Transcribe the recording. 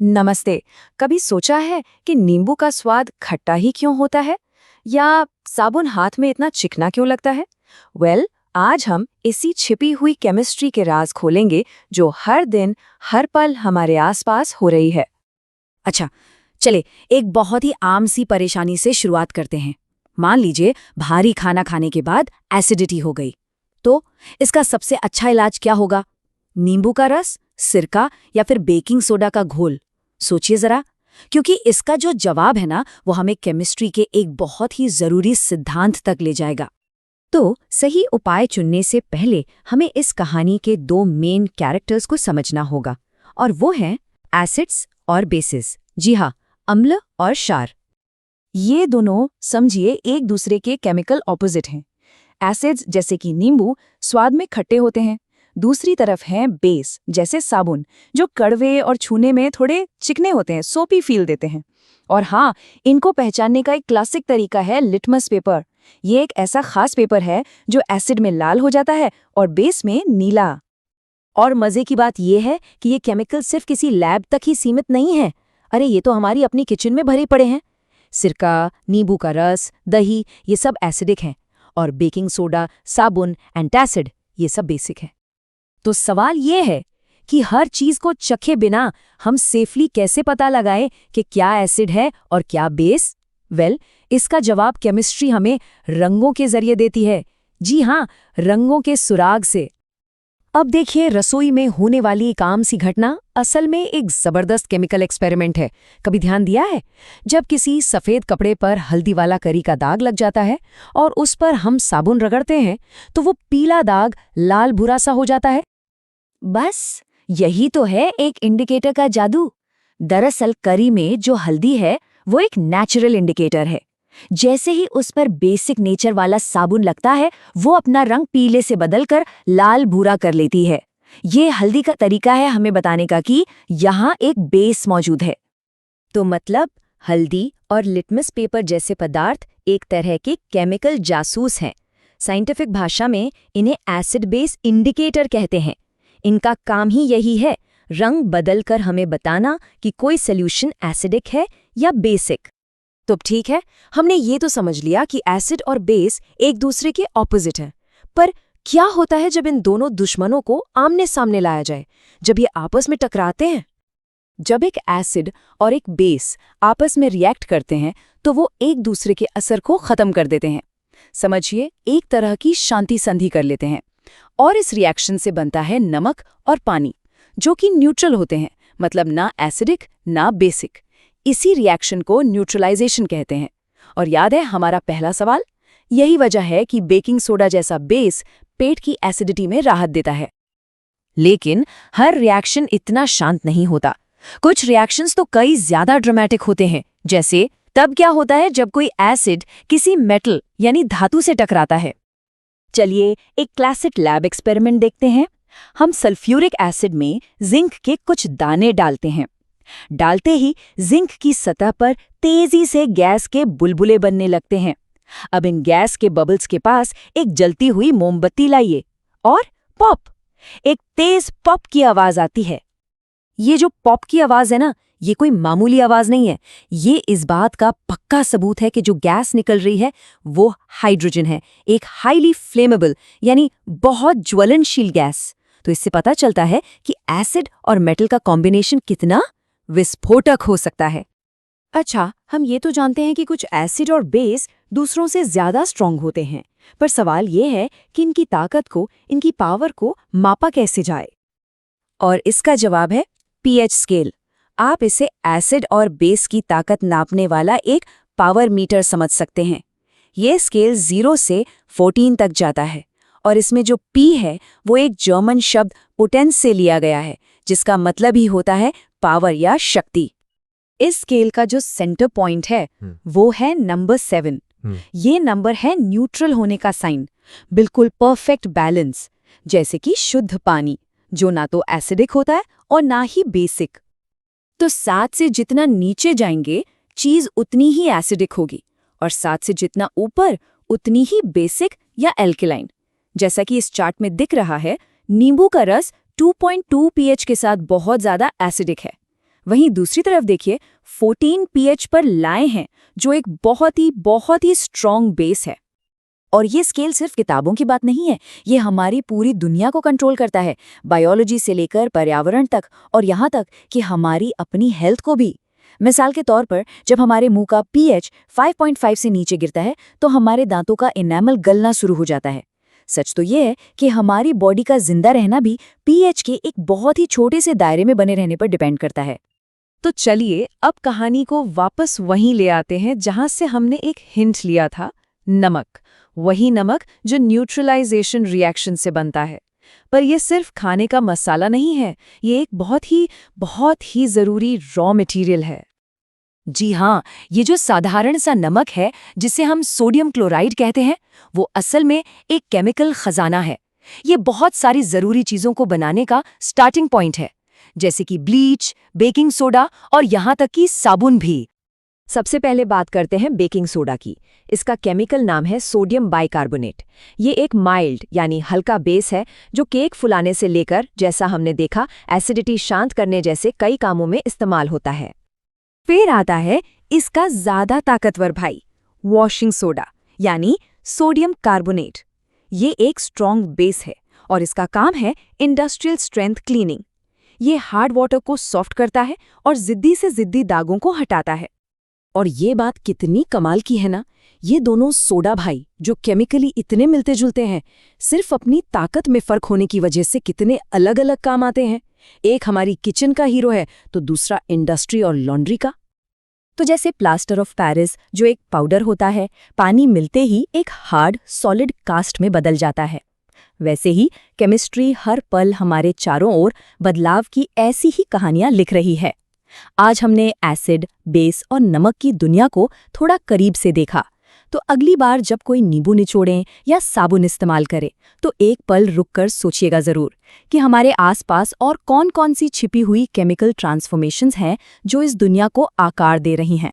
नमस्ते। कभी सोचा है कि नींबू का स्वाद खट्टा ही क्यों होता है? या साबुन हाथ में इतना चिकना क्यों लगता है? आज हम इसी छिपी हुई केमिस्ट्री के राज खोलेंगे जो हर दिन, हर पल हमारे आसपास हो रही है। अच्छा, चले एक बहुत ही आम सी परेशानी से शुरुआत करते हैं। मान लीजिए भारी खाना खाने के बाद एसिडिटी हो गई, तो इसका सबसे अच्छा इलाज क्या होगा? नींबू का रस, सिरका या फिर बेकिंग सोडा का घोल? सोचिए जरा, क्योंकि इसका जो जवाब है ना, वो हमें केमिस्ट्री के एक बहुत ही जरूरी सिद्धांत तक ले जाएगा। तो सही उपाय चुनने से पहले हमें इस कहानी के दो मेन कैरेक्टर्स को समझना होगा, और वो हैं एसिड्स और बेसिस। जी हाँ, अम्ल और क्षार। ये दोनों समझिए एक दूसरे के केमिकल ऑपोजिट हैं। एसिड्स जैसे कि नींबू स्वाद में खट्टे होते हैं। दूसरी तरफ हैं बेस जैसे साबुन, जो कड़वे और छूने में थोड़े चिकने होते हैं, सोपी फील देते हैं। और हाँ, इनको पहचानने का एक क्लासिक तरीका है लिटमस पेपर। ये एक ऐसा खास पेपर है जो एसिड में लाल हो जाता है और बेस में नीला। और मजे की बात यह है कि ये केमिकल सिर्फ किसी लैब तक ही सीमित नहीं है। अरे, ये तो हमारी अपनी किचन में भरे पड़े हैं। सिरका, नींबू का रस, दही, ये सब एसिडिक हैं, और बेकिंग सोडा, साबुन, एंटासिड, ये सब बेसिक है। तो सवाल ये है कि हर चीज को चखे बिना हम सेफली कैसे पता लगाएं कि क्या एसिड है और क्या बेस? इसका जवाब केमिस्ट्री हमें रंगों के जरिए देती है। जी हाँ, रंगों के सुराग से। अब देखिए, रसोई में होने वाली एक आम सी घटना असल में एक जबरदस्त केमिकल एक्सपेरिमेंट है। कभी ध्यान दिया है? जब किसी सफेद कपड़े पर हल्दी वाला करी का दाग लग जाता है और उस पर हम साबुन रगड़ते हैं, तो वो पीला दाग लाल भूरा सा हो जाता है। बस यही तो है एक इंडिकेटर का जादू। दरअसल करी में जो हल्दी है वो एक नेचुरल इंडिकेटर है। जैसे ही उस पर बेसिक नेचर वाला साबुन लगता है, वो अपना रंग पीले से बदलकर लाल भूरा कर लेती है। ये हल्दी का तरीका है हमें बताने का कि यहाँ एक बेस मौजूद है। तो मतलब हल्दी और लिटमस पेपर जैसे पदार्थ एक तरह के केमिकल जासूस हैं। साइंटिफिक भाषा में इन्हें एसिड बेस इंडिकेटर कहते हैं। इनका काम ही यही है, रंग बदलकर हमें बताना कि कोई सॉल्यूशन एसिडिक है या बेसिक। तो ठीक है, हमने ये तो समझ लिया कि एसिड और बेस एक दूसरे के ऑपोजिट हैं। पर क्या होता है जब इन दोनों दुश्मनों को आमने सामने लाया जाए, जब ये आपस में टकराते हैं? जब एक एसिड और एक बेस आपस में रिएक्ट करते हैं तो वो एक दूसरे के असर को खत्म कर देते हैं। समझिए, एक तरह की शांति संधि कर लेते हैं। और इस रिएक्शन से बनता है नमक और पानी, जो कि न्यूट्रल होते हैं, मतलब ना एसिडिक ना बेसिक। इसी रिएक्शन को न्यूट्रलाइजेशन कहते हैं। और याद है हमारा पहला सवाल? यही वजह है कि बेकिंग सोडा जैसा बेस पेट की एसिडिटी में राहत देता है। लेकिन हर रिएक्शन इतना शांत नहीं होता। कुछ रिएक्शंस तो कई ज्यादा ड्रामेटिक होते हैं। जैसे तब क्या होता है जब कोई एसिड किसी मेटल यानी धातु से टकराता है। चलिए एक क्लासिक लैब एक्सपेरिमेंट देखते हैं। हम सल्फ्यूरिक एसिड में जिंक के कुछ दाने डालते हैं। डालते ही जिंक की सतह पर तेजी से गैस के बुलबुले बनने लगते हैं। अब इन गैस के बबल्स के पास एक जलती हुई मोमबत्ती लाइए और पॉप! एक तेज पॉप की आवाज आती है। ये जो पॉप की आवाज है ना, ये कोई मामूली आवाज नहीं है। ये इस बात का पक्का सबूत है कि जो गैस निकल रही है वो हाइड्रोजन है, एक हाईली फ्लेमेबल यानी बहुत ज्वलनशील गैस। तो इससे पता चलता है कि एसिड और मेटल का कॉम्बिनेशन कितना विस्फोटक हो सकता है। अच्छा, हम ये तो जानते हैं कि कुछ एसिड और बेस दूसरों से ज्यादा स्ट्रांग होते हैं, पर सवाल ये है कि इनकी ताकत को, इनकी पावर को मापा कैसे जाए? और इसका जवाब है पीएच स्केल। आप इसे एसिड और बेस की ताकत नापने वाला एक पावर मीटर समझ सकते हैं। ये स्केल 0 से 14 तक जाता है, और इसमें जो P है वो एक जर्मन शब्द पोटेंस से लिया गया है, जिसका मतलब ही होता है पावर या शक्ति। इस स्केल का जो सेंटर पॉइंट है वो है नंबर 7। ये नंबर है न्यूट्रल होने का साइन, बिल्कुल परफेक्ट बैलेंस, जैसे कि शुद्ध पानी, जो ना तो एसिडिक होता है और ना ही बेसिक। तो 7 से जितना नीचे जाएंगे चीज उतनी ही एसिडिक होगी, और 7 से जितना ऊपर उतनी ही बेसिक या एल्केलाइन। जैसा कि इस चार्ट में दिख रहा है, नींबू का रस 2.2 pH के साथ बहुत ज्यादा एसिडिक है। वहीं दूसरी तरफ देखिए 14 pH पर लाए हैं, जो एक बहुत ही स्ट्रॉन्ग बेस है। और ये स्केल सिर्फ किताबों की बात नहीं है, ये हमारी पूरी दुनिया को कंट्रोल करता है, बायोलॉजी से लेकर पर्यावरण तक, और यहाँ तक कि हमारी अपनी हेल्थ को भी। मिसाल के तौर पर जब हमारे मुंह का pH 5.5 से नीचे गिरता है तो हमारे दांतों का एनामल गलना शुरू हो जाता है। सच तो ये है कि हमारी बॉडी का जिंदा रहना भी pH के एक बहुत ही छोटे से दायरे में बने रहने पर डिपेंड करता है। तो चलिए अब कहानी को वापस वहीं ले आते हैं जहां से हमने एक हिंट लिया था, नमक। वही नमक जो न्यूट्रलाइजेशन रिएक्शन से बनता है। पर यह सिर्फ खाने का मसाला नहीं है, ये एक बहुत ही ज़रूरी रॉ मटेरियल है। जी हाँ, ये जो साधारण सा नमक है जिसे हम सोडियम क्लोराइड कहते हैं, वो असल में एक केमिकल खजाना है। ये बहुत सारी ज़रूरी चीज़ों को बनाने का स्टार्टिंग पॉइंट है, जैसे कि ब्लीच, बेकिंग सोडा और यहाँ तक कि साबुन भी। सबसे पहले बात करते हैं बेकिंग सोडा की। इसका केमिकल नाम है सोडियम बाइकार्बोनेट। ये एक माइल्ड यानी हल्का बेस है जो केक फुलाने से लेकर, जैसा हमने देखा, एसिडिटी शांत करने जैसे कई कामों में इस्तेमाल होता है। फिर आता है इसका ज़्यादा ताकतवर भाई, वॉशिंग सोडा यानी सोडियम कार्बोनेट। ये एक स्ट्रॉन्ग बेस है और इसका काम है इंडस्ट्रियल स्ट्रेंथ क्लीनिंग। ये हार्ड वाटर को सॉफ्ट करता है और ज़िद्दी से ज़िद्दी दागों को हटाता है। और ये बात कितनी कमाल की है ना, ये दोनों सोडा भाई जो केमिकली इतने मिलते जुलते हैं, सिर्फ अपनी ताकत में फ़र्क होने की वजह से कितने अलग अलग काम आते हैं। एक हमारी किचन का हीरो है तो दूसरा इंडस्ट्री और लॉन्ड्री का। तो जैसे प्लास्टर ऑफ पेरिस जो एक पाउडर होता है, पानी मिलते ही एक हार्ड सॉलिड कास्ट में बदल जाता है, वैसे ही केमिस्ट्री हर पल हमारे चारों ओर बदलाव की ऐसी ही कहानियां लिख रही है। आज हमने एसिड, बेस और नमक की दुनिया को थोड़ा करीब से देखा, तो अगली बार जब कोई नींबू निचोड़ें या साबुन इस्तेमाल करे तो एक पल रुककर सोचिएगा ज़रूर कि हमारे आसपास और कौन-कौन सी छिपी हुई केमिकल ट्रांसफॉर्मेशंस हैं जो इस दुनिया को आकार दे रही हैं।